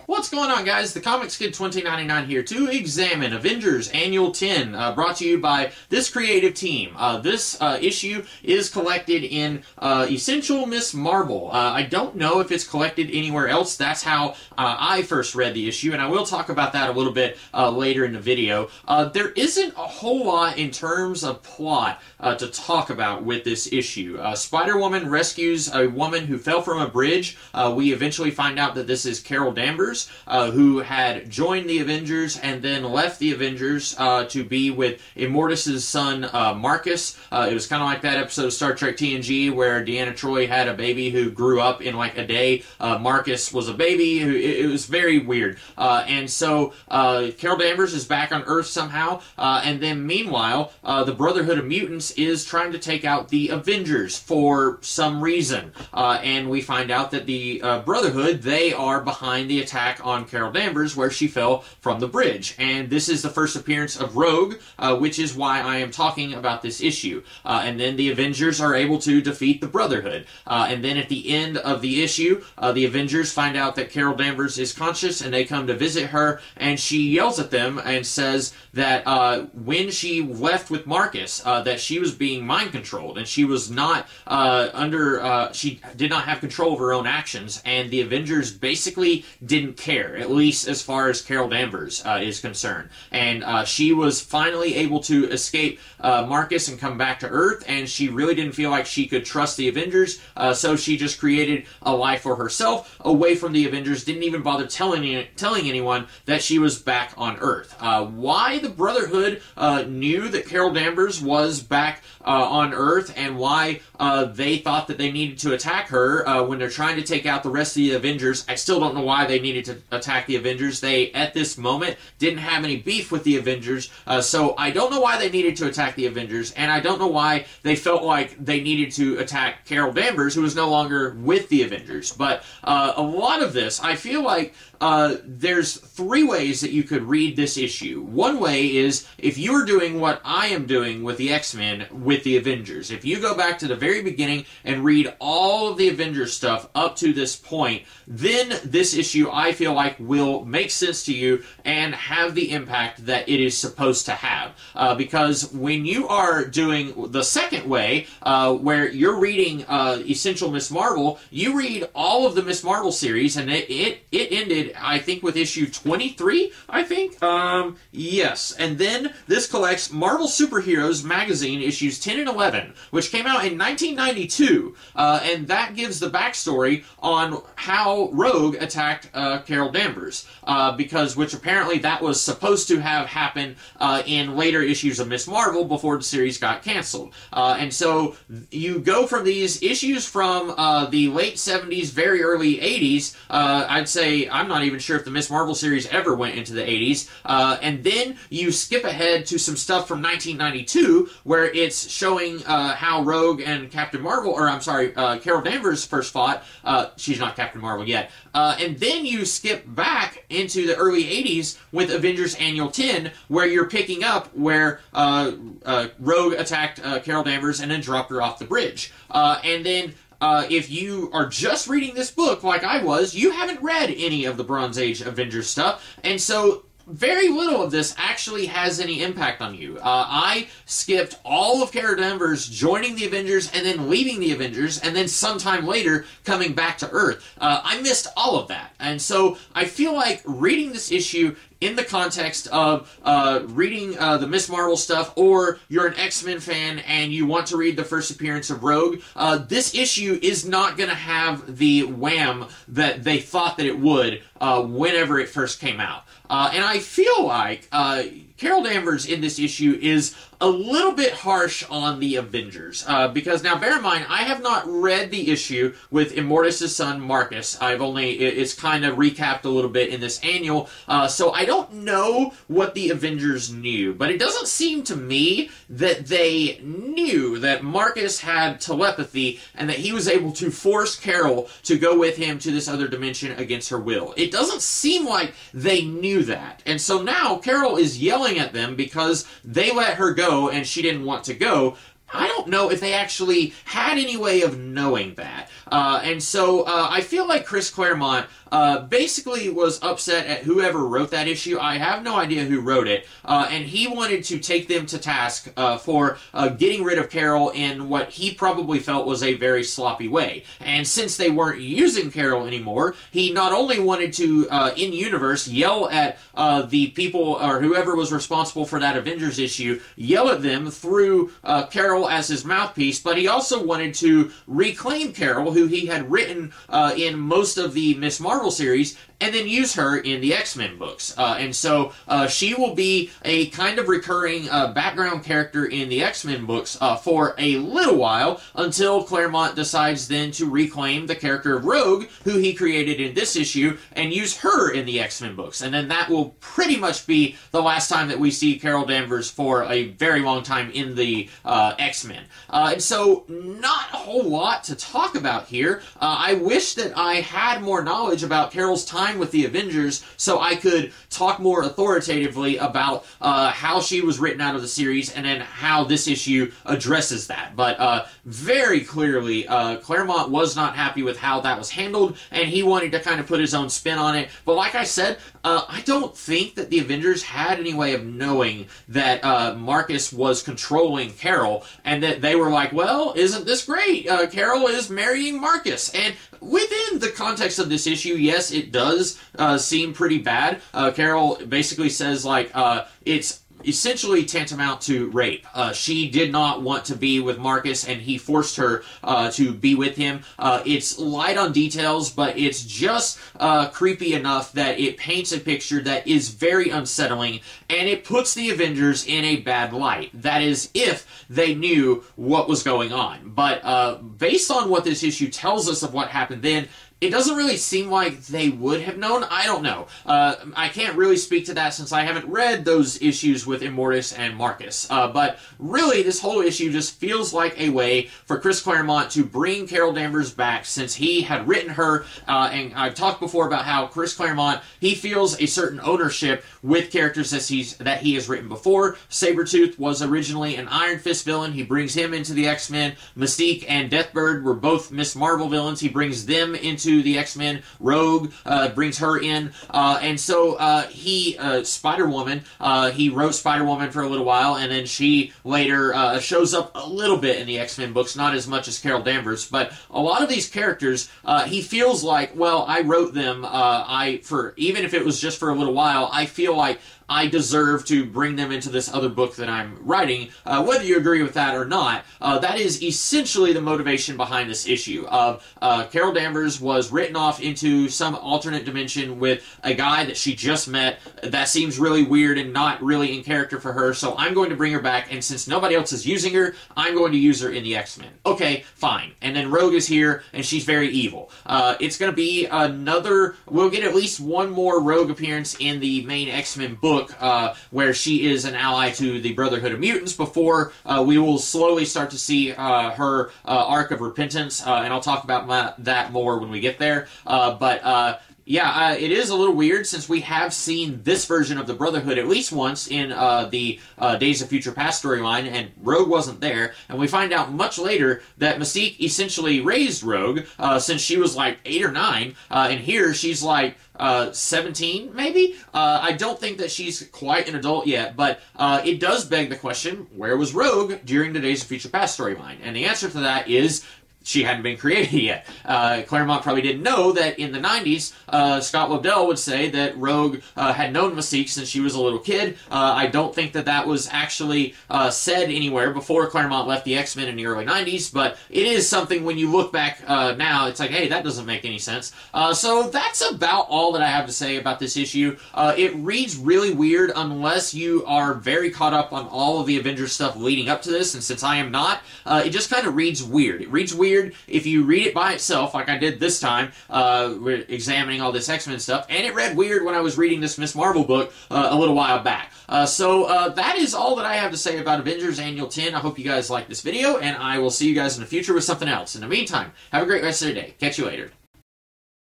What's going on, guys? The Comics Kid 2099 here to examine Avengers Annual 10, brought to you by this creative team. This issue is collected in Essential Miss Marvel. I don't know if it's collected anywhere else. That's how I first read the issue, and I will talk about that a little bit later in the video. There isn't a whole lot in terms of plot to talk about with this issue. Spider-Woman rescues a woman who fell from a bridge. We eventually find out that this is Carol Danvers, who had joined the Avengers and then left the Avengers to be with Immortus's son, Marcus. It was kind of like that episode of Star Trek TNG where Deanna Troi had a baby who grew up in like a day. Marcus was a baby. It was very weird. And so Carol Danvers is back on Earth somehow. And then meanwhile, the Brotherhood of Mutants is trying to take out the Avengers for some reason. And we find out that the Brotherhood, they are behind the attack on Carol Danvers where she fell from the bridge. And this is the first appearance of Rogue, which is why I am talking about this issue. And then the Avengers are able to defeat the Brotherhood. And then at the end of the issue, the Avengers find out that Carol Danvers is conscious and they come to visit her, and she yells at them and says that when she left with Marcus, that she was being mind controlled and she was not she did not have control of her own actions, and the Avengers basically didn't care, at least as far as Carol Danvers is concerned. And she was finally able to escape Marcus and come back to Earth, and she really didn't feel like she could trust the Avengers, so she just created a life for herself away from the Avengers, didn't even bother telling anyone that she was back on Earth. Why the Brotherhood knew that Carol Danvers was back on Earth, and why they thought that they needed to attack her when they're trying to take out the rest of the Avengers, I still don't know why they needed to attack the Avengers. They, at this moment, didn't have any beef with the Avengers, so I don't know why they needed to attack the Avengers, and I don't know why they felt like they needed to attack Carol Danvers, who was no longer with the Avengers. But a lot of this, I feel like there's three ways that you could read this issue. One way is if you're doing what I am doing with the X-Men with the Avengers. If you go back to the very beginning and read all of the Avengers stuff up to this point, then this issue, I feel like, will make sense to you and have the impact that it is supposed to have. Because when you are doing the second way, where you're reading Essential Miss Marvel, you read all of the Miss Marvel series, and it ended, I think, with issue 23, I think? Yes. And then this collects Marvel Superheroes magazine issues 10 and 11, which came out in 1992, and that gives the backstory on how Rogue attacked Carol Danvers, which apparently that was supposed to have happened in later issues of Miss Marvel before the series got canceled. And so you go from these issues from the late 70s, very early 80s, I'd say, I'm not even sure if the Miss Marvel series ever went into the 80s, and then you skip ahead to some stuff from 1992, where it's showing how Rogue and Captain Marvel, or I'm sorry, Carol Danvers first fought. She's not Captain Marvel yet. And then you skip back into the early 80s with Avengers Annual 10, where you're picking up where Rogue attacked Carol Danvers and then dropped her off the bridge. And then if you are just reading this book like I was, you haven't read any of the Bronze Age Avengers stuff, and so very little of this actually has any impact on you. I skipped all of Carol Danvers joining the Avengers and then leaving the Avengers and then sometime later coming back to Earth. I missed all of that. And so I feel like reading this issue in the context of reading the Miss Marvel stuff, or you're an X-Men fan and you want to read the first appearance of Rogue, this issue is not going to have the wham that they thought that it would whenever it first came out. And I feel like Carol Danvers in this issue is a little bit harsh on the Avengers, because now bear in mind, I have not read the issue with Immortus' son Marcus. It's kind of recapped a little bit in this annual, so I don't know what the Avengers knew, but it doesn't seem to me that they knew that Marcus had telepathy and that he was able to force Carol to go with him to this other dimension against her will. It doesn't seem like they knew that, and so now Carol is yelling at them because they let her go and she didn't want to go. I don't know if they actually had any way of knowing that. And so I feel like Chris Claremont basically was upset at whoever wrote that issue. I have no idea who wrote it. And he wanted to take them to task for getting rid of Carol in what he probably felt was a very sloppy way. And since they weren't using Carol anymore, he not only wanted to, in-universe, yell at the people or whoever was responsible for that Avengers issue, yell at them through Carol as his mouthpiece, but he also wanted to reclaim Carol, who he had written in most of the Miss Marvel series, and then use her in the X-Men books. And so she will be a kind of recurring background character in the X-Men books for a little while, until Claremont decides then to reclaim the character of Rogue, who he created in this issue, and use her in the X-Men books. And then that will pretty much be the last time that we see Carol Danvers for a very long time in the X-Men. And so not a whole lot to talk about here. I wish that I had more knowledge about Carol's time with the Avengers so I could talk more authoritatively about how she was written out of the series and then how this issue addresses that. But very clearly, Claremont was not happy with how that was handled, and he wanted to kind of put his own spin on it. But like I said, I don't think that the Avengers had any way of knowing that Marcus was controlling Carol, and that they were like, well, isn't this great? Carol is marrying Marcus. And within the context of this issue, yes, it does seem pretty bad. Carol basically says, like, it's essentially tantamount to rape. She did not want to be with Marcus, and he forced her to be with him. It's light on details, but it's just creepy enough that it paints a picture that is very unsettling, and it puts the Avengers in a bad light. That is, if they knew what was going on. But based on what this issue tells us of what happened then, it doesn't really seem like they would have known. I don't know. I can't really speak to that since I haven't read those issues with Immortus and Marcus. But really, this whole issue just feels like a way for Chris Claremont to bring Carol Danvers back, since he had written her, and I've talked before about how Chris Claremont, he feels a certain ownership with characters that he has written before. Sabretooth was originally an Iron Fist villain. He brings him into the X-Men. Mystique and Deathbird were both Miss Marvel villains. He brings them into the X-Men. Rogue brings her in, and so Spider-Woman, he wrote Spider-Woman for a little while, and then she later shows up a little bit in the X-Men books, not as much as Carol Danvers, but a lot of these characters, he feels like, well, I wrote them, even if it was just for a little while, I feel like I deserve to bring them into this other book that I'm writing, whether you agree with that or not. That is essentially the motivation behind this issue of Carol Danvers was written off into some alternate dimension with a guy that she just met. That seems really weird and not really in character for her, so I'm going to bring her back, and since nobody else is using her, I'm going to use her in the X-Men. Okay, fine. And then Rogue is here, and she's very evil. It's going to be we'll get at least one more Rogue appearance in the main X-Men book, where she is an ally to the Brotherhood of Mutants, before we will slowly start to see her arc of repentance, and I'll talk about that more when we get there. Yeah, it is a little weird, since we have seen this version of the Brotherhood at least once in the Days of Future Past storyline, and Rogue wasn't there, and we find out much later that Mystique essentially raised Rogue, since she was like 8 or 9, and here she's like 17, maybe? I don't think that she's quite an adult yet, but it does beg the question, where was Rogue during the Days of Future Past storyline? And the answer to that is she hadn't been created yet. Claremont probably didn't know that in the 90s, Scott Lobdell would say that Rogue had known Mystique since she was a little kid. I don't think that that was actually said anywhere before Claremont left the X-Men in the early 90s, but it is something when you look back now, it's like, hey, that doesn't make any sense. So that's about all that I have to say about this issue. It reads really weird unless you are very caught up on all of the Avengers stuff leading up to this, and since I am not, it just kind of reads weird. It reads weird if you read it by itself, like I did this time, examining all this X-Men stuff, and it read weird when I was reading this Miss Marvel book a little while back. So that is all that I have to say about Avengers Annual 10. I hope you guys like this video, and I will see you guys in the future with something else. In the meantime, have a great rest of your day. Catch you later.